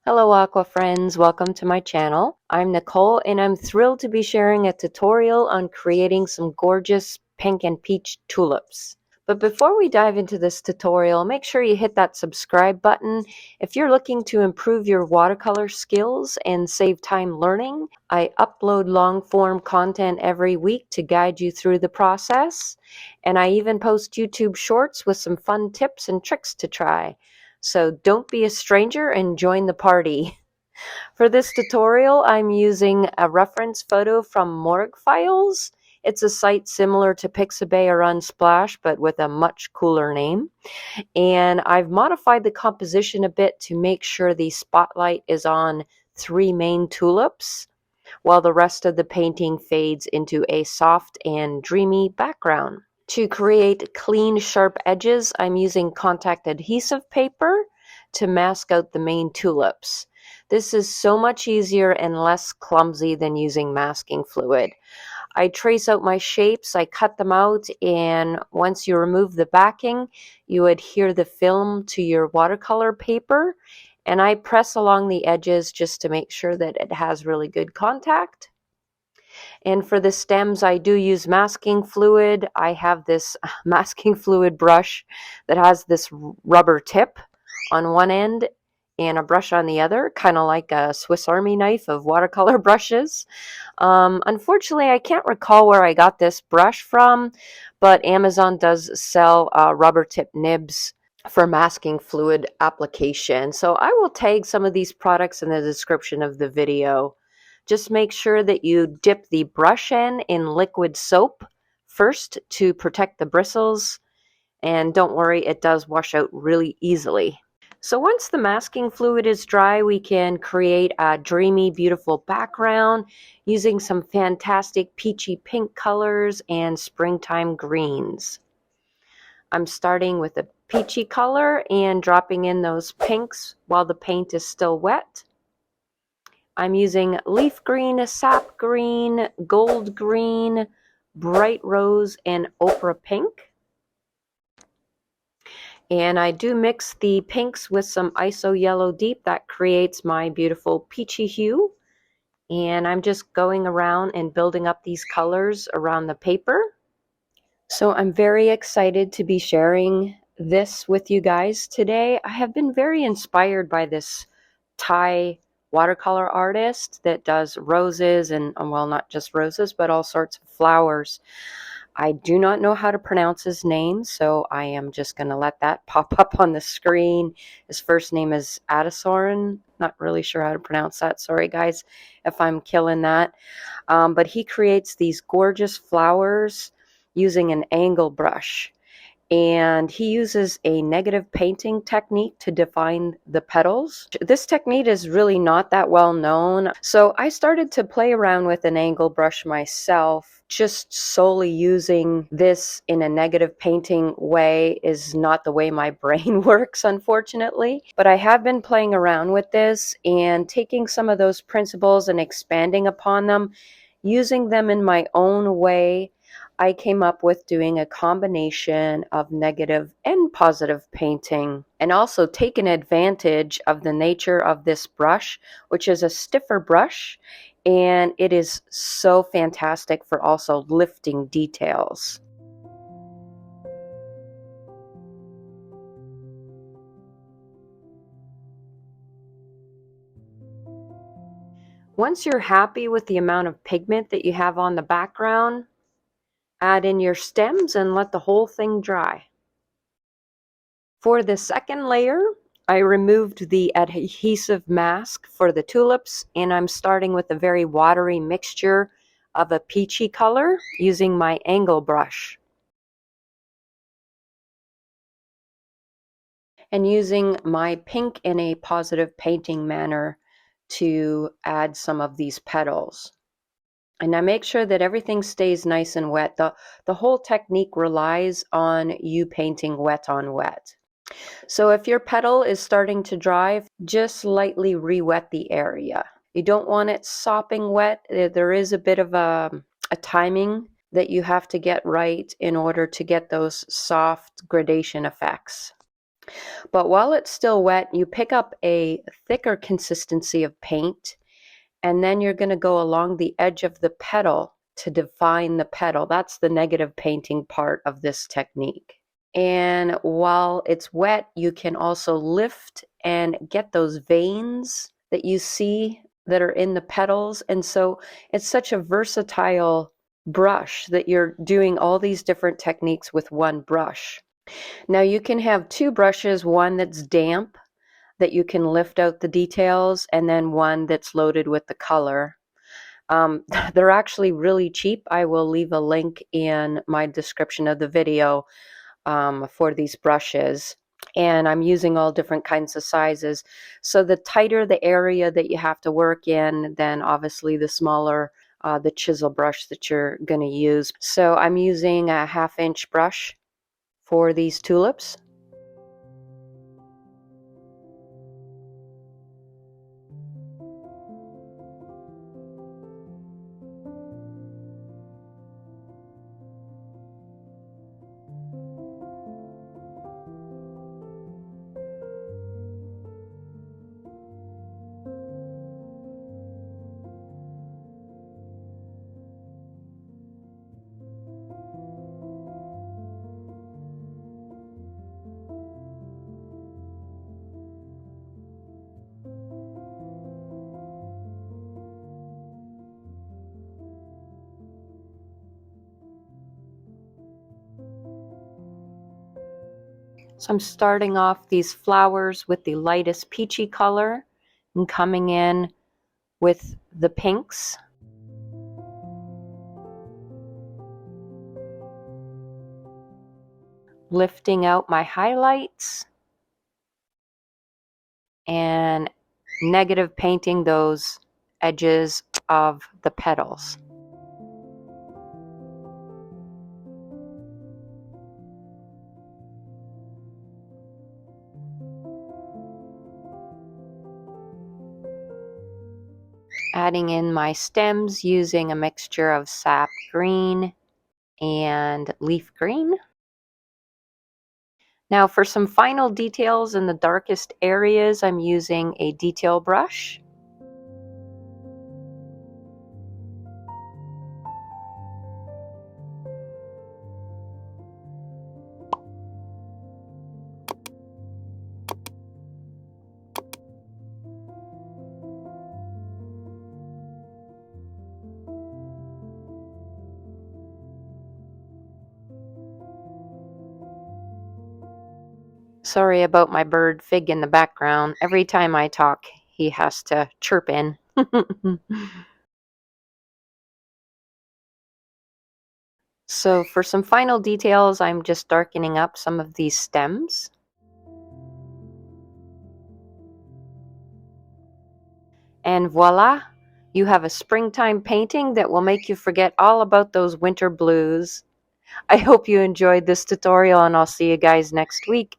Hello aqua friends, welcome to my channel. I'm Nicole and I'm thrilled to be sharing a tutorial on creating some gorgeous pink and peach tulips. But before we dive into this tutorial, make sure you hit that subscribe button. If you're looking to improve your watercolor skills and save time learning, I upload long form content every week to guide you through the process. And I even post YouTube shorts with some fun tips and tricks to try. So don't be a stranger and join the party. For this tutorial, I'm using a reference photo from MorgueFiles. It's a site similar to Pixabay or Unsplash, but with a much cooler name. And I've modified the composition a bit to make sure the spotlight is on 3 main tulips, while the rest of the painting fades into a soft and dreamy background. To create clean, sharp edges, I'm using contact adhesive paper to mask out the main tulips. This is so much easier and less clumsy than using masking fluid. I trace out my shapes, I cut them out, and once you remove the backing, you adhere the film to your watercolor paper, and I press along the edges just to make sure that it has really good contact. And for the stems, I do use masking fluid. I have this masking fluid brush that has this rubber tip on one end and a brush on the other, kind of like a Swiss Army knife of watercolor brushes. Unfortunately, I can't recall where I got this brush from, but Amazon does sell rubber tip nibs for masking fluid application. So I will tag some of these products in the description of the video. Just make sure that you dip the brush end in liquid soap first to protect the bristles, and don't worry, it does wash out really easily. So once the masking fluid is dry, we can create a dreamy, beautiful background using some fantastic peachy pink colors and springtime greens. I'm starting with a peachy color and dropping in those pinks while the paint is still wet. I'm using leaf green, sap green, gold green, bright rose, and ochre pink. And I do mix the pinks with some iso yellow deep. That creates my beautiful peachy hue. And I'm just going around and building up these colors around the paper. So I'm very excited to be sharing this with you guys today. I have been very inspired by this Thai watercolor artist that does roses and, well, not just roses, but all sorts of flowers. I do not know how to pronounce his name, so I am just going to let that pop up on the screen. His first name is Adhesive. Not really sure how to pronounce that. Sorry, guys, if I'm killing that. But he creates these gorgeous flowers using an angle brush. And he uses a negative painting technique to define the petals. This technique is really not that well known, so I started to play around with an angle brush myself. Just solely using this in a negative painting way is not the way my brain works, unfortunately. But I have been playing around with this and taking some of those principles and expanding upon them, using them in my own way. I came up with doing a combination of negative and positive painting, and also taken advantage of the nature of this brush, which is a stiffer brush, and it is so fantastic for also lifting details. Once you're happy with the amount of pigment that you have on the background, add in your stems and let the whole thing dry. For the second layer, I removed the adhesive mask for the tulips, and I'm starting with a very watery mixture of a peachy color using my angle brush. And using my pink in a positive painting manner to add some of these petals. And I make sure that everything stays nice and wet. The whole technique relies on you painting wet on wet. So if your petal is starting to dry, just lightly re-wet the area. You don't want it sopping wet. There is a bit of a timing that you have to get right in order to get those soft gradation effects. But while it's still wet, you pick up a thicker consistency of paint, and then you're going to go along the edge of the petal to define the petal. That's the negative painting part of this technique. And while it's wet, you can also lift and get those veins that you see that are in the petals. And so it's such a versatile brush that you're doing all these different techniques with one brush. Now you can have two brushes, one that's damp that you can lift out the details, and then one that's loaded with the color. They're actually really cheap. I will leave a link in my description of the video for these brushes. And I'm using all different kinds of sizes. So the tighter the area that you have to work in, then obviously the smaller the chisel brush that you're going to use. So I'm using a 1/2 inch brush for these tulips. So I'm starting off these flowers with the lightest peachy color and coming in with the pinks. Lifting out my highlights and negative painting those edges of the petals. Adding in my stems using a mixture of sap green and leaf green. Now for some final details in the darkest areas, I'm using a detail brush. Sorry about my bird Fig in the background. Every time I talk, he has to chirp in. So for some final details, I'm just darkening up some of these stems. And voila, you have a springtime painting that will make you forget all about those winter blues. I hope you enjoyed this tutorial, and I'll see you guys next week.